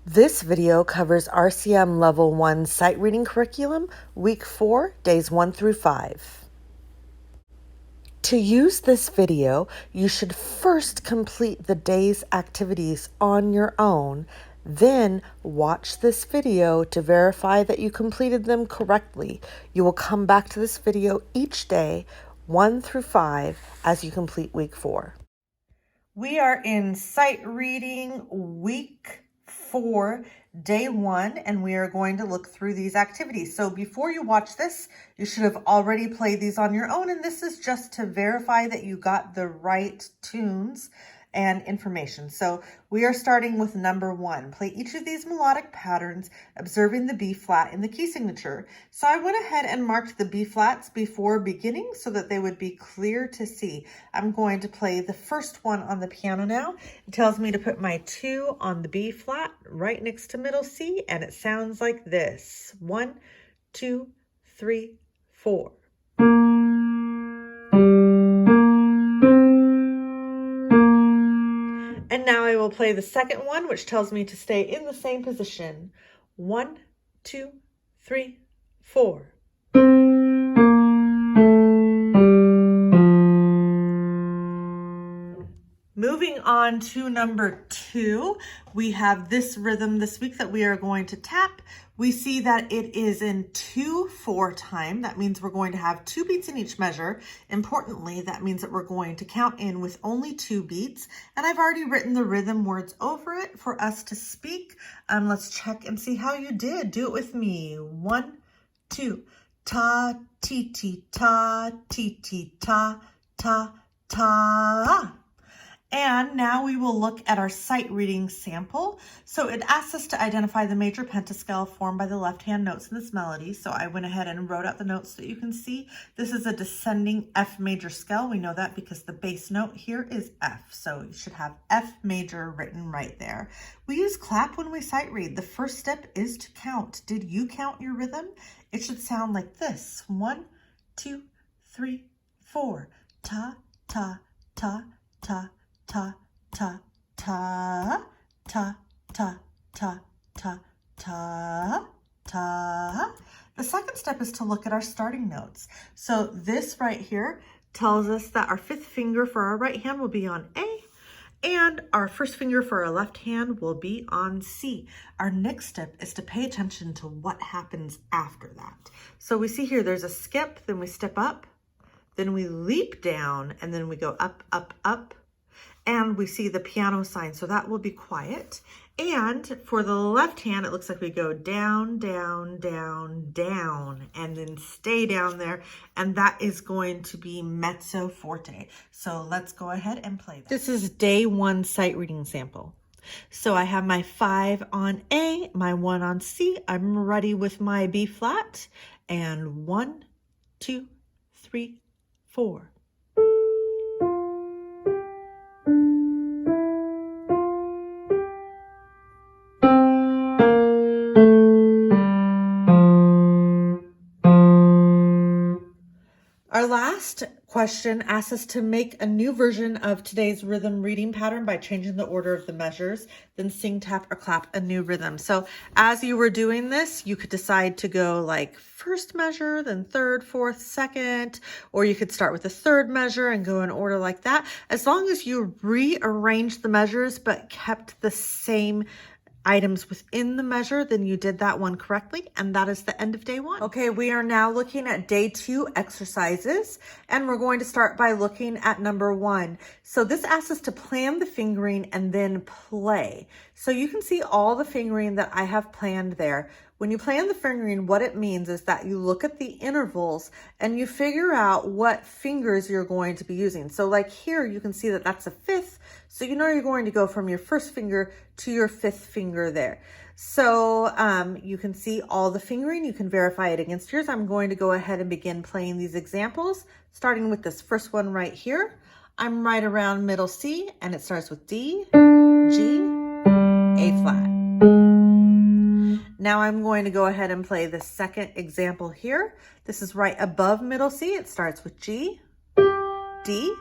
This video covers RCM Level 1 Sight Reading Curriculum, Week 4, Days 1 through 5. To use this video, you should first complete the day's activities on your own, then watch this video to verify that you completed them correctly. You will come back to this video each day, 1 through 5, as you complete Week 4. We are in Sight Reading Week 4, Day 1, and we are going to look through these activities. So before you watch this, you should have already played these on your own, and this is just to verify that you got the right tunes and information. So we are starting with number 1. Play each of these melodic patterns, observing the B flat in the key signature. So I went ahead and marked the B flats before beginning so that they would be clear to see. I'm going to play the first one on the piano now. It tells me to put my 2 on the B flat right next to middle C, and it sounds like this. 1, 2, 3, 4. And now I will play the second one, which tells me to stay in the same position. 1, 2, 3, 4. Moving on to number 2, we have this rhythm this week that we are going to tap. We see that it is in 2/4 time. That means we're going to have 2 beats in each measure. Importantly, that means that we're going to count in with only 2 beats. And I've already written the rhythm words over it for us to speak. Let's check and see how you did. Do it with me. 1, 2. Ta, ti, ti, ta, ti, ti, ta, ta, ta. And now we will look at our sight reading sample. So it asks us to identify the major pentascale formed by the left-hand notes in this melody. So I went ahead and wrote out the notes that you can see. This is a descending F major scale. We know that because the bass note here is F. So you should have F major written right there. We use clap when we sight read. The first step is to count. Did you count your rhythm? It should sound like this. 1, 2, 3, 4. Ta, ta, ta, ta. Ta, ta, ta, ta, ta, ta, ta, ta, ta. The second step is to look at our starting notes. So this right here tells us that our 5th finger for our right hand will be on A, and our 1st finger for our left hand will be on C. Our next step is to pay attention to what happens after that. So we see here there's a skip, then we step up, then we leap down, and then we go up, up, up. And we see the piano sign, so that will be quiet. And for the left hand, it looks like we go down, down, down, down, and then stay down there. And that is going to be mezzo forte. So let's go ahead and play that. This is day 1 sight reading sample. So I have my 5 on A, my 1 on C. I'm ready with my B flat. And 1, 2, 3, 4. Our last question asks us to make a new version of today's rhythm reading pattern by changing the order of the measures, then sing, tap, or clap a new rhythm. So as you were doing this, you could decide to go like 1st measure, then 3rd, 4th, 2nd, or you could start with the 3rd measure and go in order like that. As long as you rearranged the measures but kept the same items within the measure, then you did that one correctly, and that is the end of day 1. Okay, we are now looking at day 2 exercises, and we're going to start by looking at number 1. So this asks us to plan the fingering and then play. So you can see all the fingering that I have planned there. When you plan the fingering, what it means is that you look at the intervals and you figure out what fingers you're going to be using. So like here, you can see that that's a 5th. So you know you're going to go from your 1st finger to your 5th finger there. So you can see all the fingering. You can verify it against yours. I'm going to go ahead and begin playing these examples, starting with this first one right here. I'm right around middle C, and it starts with D, G, A flat. Now I'm going to go ahead and play the second example here. This is right above middle C. It starts with G, D,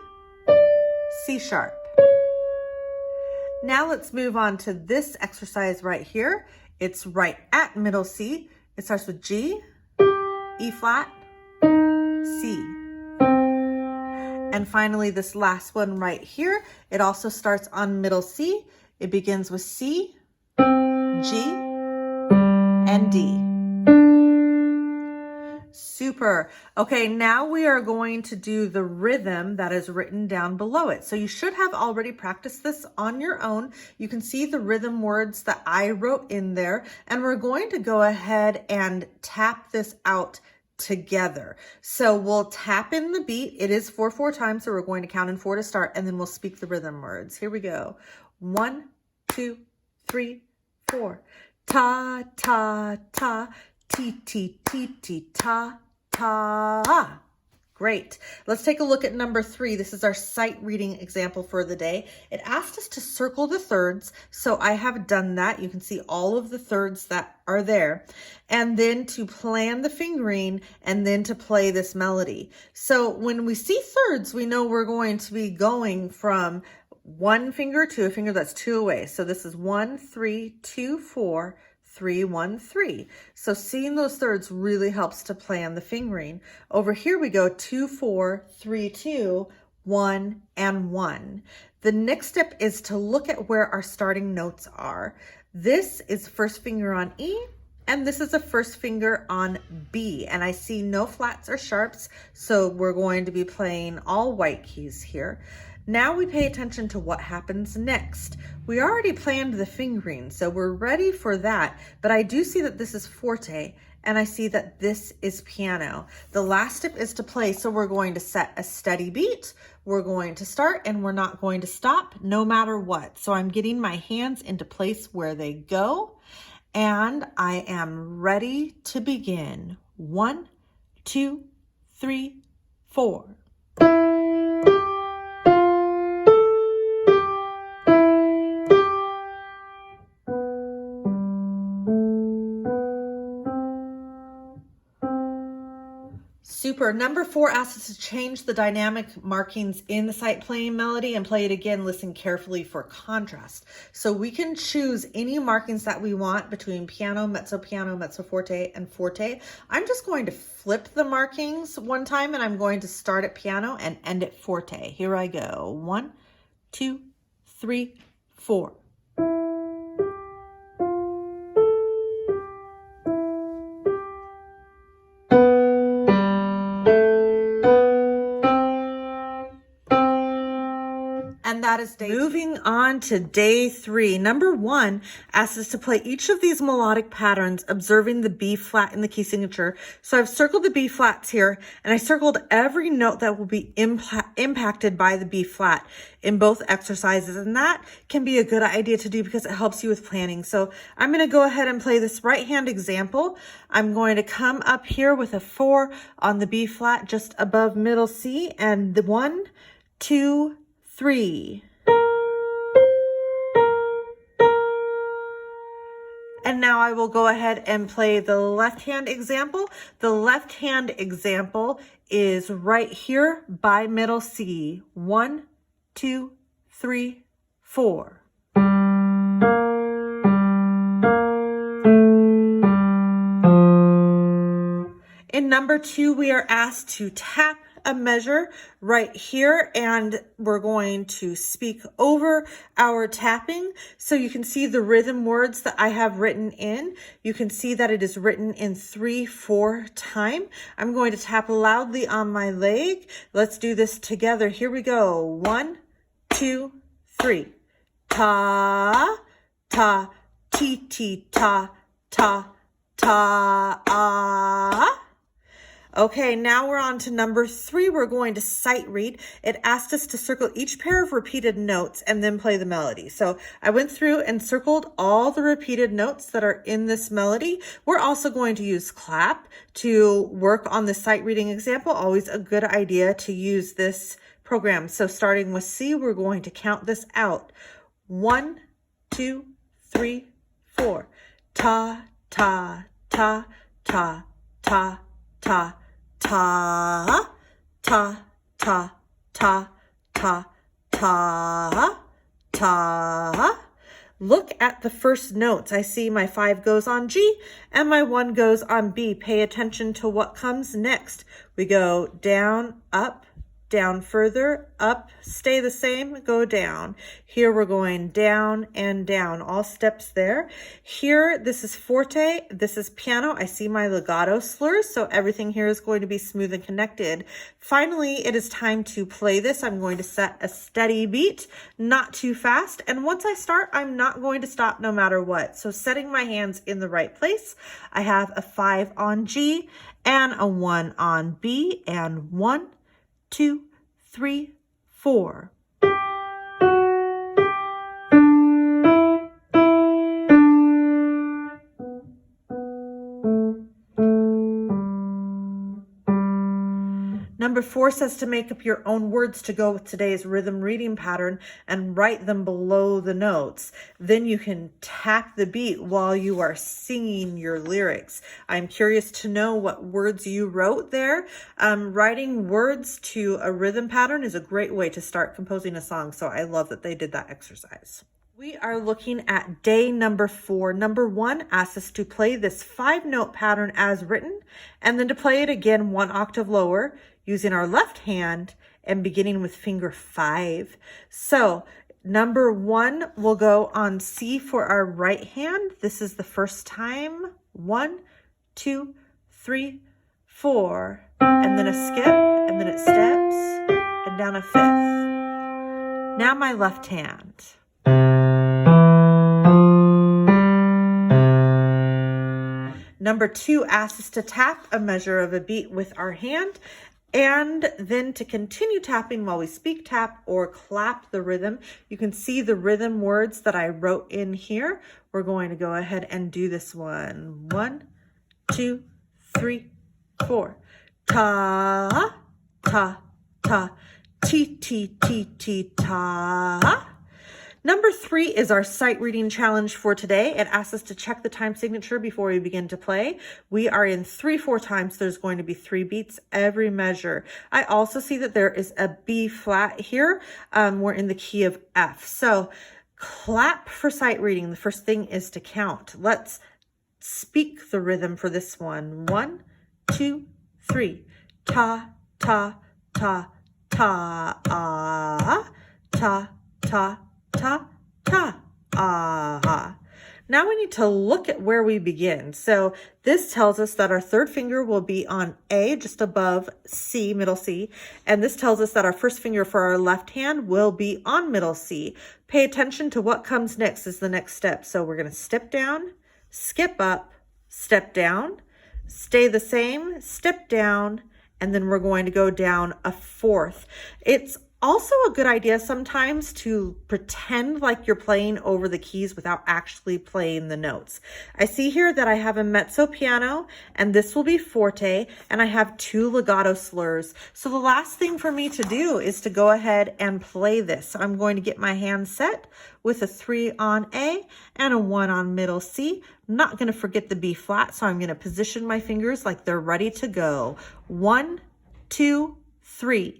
C sharp. Now let's move on to this exercise right here. It's right at middle C. It starts with G, E flat, C. And finally, this last one right here, it also starts on middle C. It begins with C, G, and D. Super. Okay, now we are going to do the rhythm that is written down below it. So you should have already practiced this on your own. You can see the rhythm words that I wrote in there, and we're going to go ahead and tap this out together. So we'll tap in the beat. It is 4/4 times, so we're going to count in 4 to start, and then we'll speak the rhythm words. Here we go. 1, 2, 3, 4. Ta, ta, ta. Ti, ti, ti, ti, ta, ta. Great. Let's take a look at number 3. This is our sight reading example for the day. It asked us to circle the thirds, so I have done that. You can see all of the thirds that are there. And then to plan the fingering, and then to play this melody. So when we see thirds, we know we're going to be going from one finger to a finger that's 2 away. So this is 1, 3, 2, 4, 3, 1, 3. So seeing those thirds really helps to plan the fingering. Over here we go 2, 4, 3, 2, 1, and 1. The next step is to look at where our starting notes are. This is first finger on E, and this is a first finger on B. And I see no flats or sharps, so we're going to be playing all white keys here. Now we pay attention to what happens next. We already planned the fingering, so we're ready for that, but I do see that this is forte, and I see that this is piano. The last step is to play, so we're going to set a steady beat. We're going to start, and we're not going to stop no matter what. So I'm getting my hands into place where they go, and I am ready to begin. 1, 2, 3, 4. Super. Number 4 asks us to change the dynamic markings in the sight playing melody and play it again. Listen carefully for contrast. So we can choose any markings that we want between piano, mezzo forte, and forte. I'm just going to flip the markings one time, and I'm going to start at piano and end at forte. Here I go. 1, 2, 3, 4. And that is day 2. Moving on to day 3. Number 1 asks us to play each of these melodic patterns, observing the B flat in the key signature. So I've circled the B flats here, and I circled every note that will be impacted by the B flat in both exercises. And that can be a good idea to do because it helps you with planning. So I'm going to go ahead and play this right hand example. I'm going to come up here with a 4 on the B flat just above middle C, and the 1, 2, 3. And now I will go ahead and play the left hand example. The left hand example is right here by middle C. 1, 2, 3, 4. In number 2, we are asked to tap a measure right here, and we're going to speak over our tapping. So you can see the rhythm words that I have written in. You can see that it is written in 3/4 time. I'm going to tap loudly on my leg. Let's do this together. Here we go. 1, 2, 3. Ta, ta, ti, ti, ta, ta, ta, ah. Okay, now we're on to number 3. We're going to sight read. It asked us to circle each pair of repeated notes and then play the melody. So I went through and circled all the repeated notes that are in this melody. We're also going to use clap to work on the sight reading example. Always a good idea to use this program. So starting with C, we're going to count this out. 1, 2, 3, 4. Ta, ta, ta, ta, ta, ta. Ta, ta, ta, ta, ta, ta, ta. Look at the first notes. I see my 5 goes on G and my 1 goes on B. Pay attention to what comes next. We go down, up, down further, up, stay the same, go down. Here we're going down and down, all steps there. Here, this is forte, this is piano. I see my legato slurs, so everything here is going to be smooth and connected. Finally, it is time to play this. I'm going to set a steady beat, not too fast. And once I start, I'm not going to stop no matter what. So setting my hands in the right place, I have a 5 on G and a 1 on B, and 1, 2, 3, 4. Number 4 says to make up your own words to go with today's rhythm reading pattern and write them below the notes. Then you can tap the beat while you are singing your lyrics. I'm curious to know what words you wrote there. Writing words to a rhythm pattern is a great way to start composing a song, so I love that they did that exercise. We are looking at day number 4. Number 1 asks us to play this 5-note pattern as written, and then to play it again 1 octave lower using our left hand and beginning with finger 5. So number 1 will go on C for our right hand. This is the first time. 1, 2, 3, 4. And then a skip, and then it steps, and down a 5th. Now my left hand. Number 2 asks us to tap a measure of a beat with our hand, and then to continue tapping while we speak, tap or clap the rhythm. You can see the rhythm words that I wrote in here. We're going to go ahead and do this one. 1, 2, 3, 4. Ta, ta, ta, ti, ti, ti, ti, ta. Number 3 is our sight reading challenge for today. It asks us to check the time signature before we begin to play. We are in 3/4 times. There's going to be 3 beats every measure. I also see that there is a B flat here. We're in the key of F. So clap for sight reading. The first thing is to count. Let's speak the rhythm for this one. 1, 2, 3. Ta, ta, ta, ta, ah, ta, ta, ta, ta, ah. Now we need to look at where we begin. So this tells us that our 3rd finger will be on A, just above C, middle C. And this tells us that our 1st finger for our left hand will be on middle C. Pay attention to what comes next is the next step. So we're going to step down, skip up, step down, stay the same, step down, and then we're going to go down a 4th. It's also a good idea sometimes to pretend like you're playing over the keys without actually playing the notes. I see here that I have a mezzo piano, and this will be forte, and I have 2 legato slurs. So the last thing for me to do is to go ahead and play this. So I'm going to get my hand set with a 3 on A and a 1 on middle C. I'm not going to forget the B flat, so I'm going to position my fingers like they're ready to go. 1, 2, 3.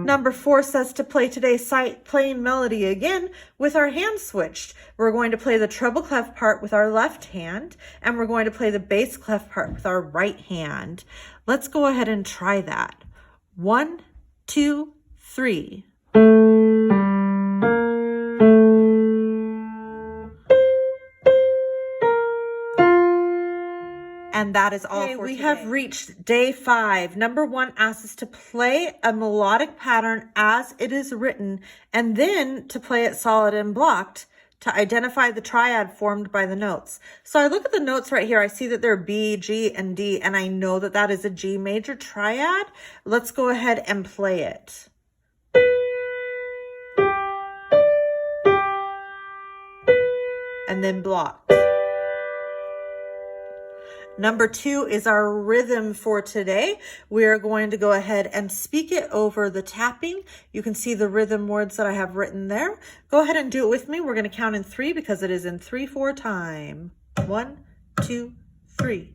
Number 4 says to play today's sight playing melody again with our hands switched. We're going to play the treble clef part with our left hand, and we're going to play the bass clef part with our right hand. Let's go ahead and try that. 1, 2, 3. And that is all for today. We have reached day 5. Number 1 asks us to play a melodic pattern as it is written, and then to play it solid and blocked to identify the triad formed by the notes. So I look at the notes right here. I see that they're B, G, and D, and I know that that is a G major triad. Let's go ahead and play it. And then blocked. Number 2 is our rhythm for today. We are going to go ahead and speak it over the tapping. You can see the rhythm words that I have written there. Go ahead and do it with me. We're going to count in 3 because it is in 3/4 time. 1, 2, 3.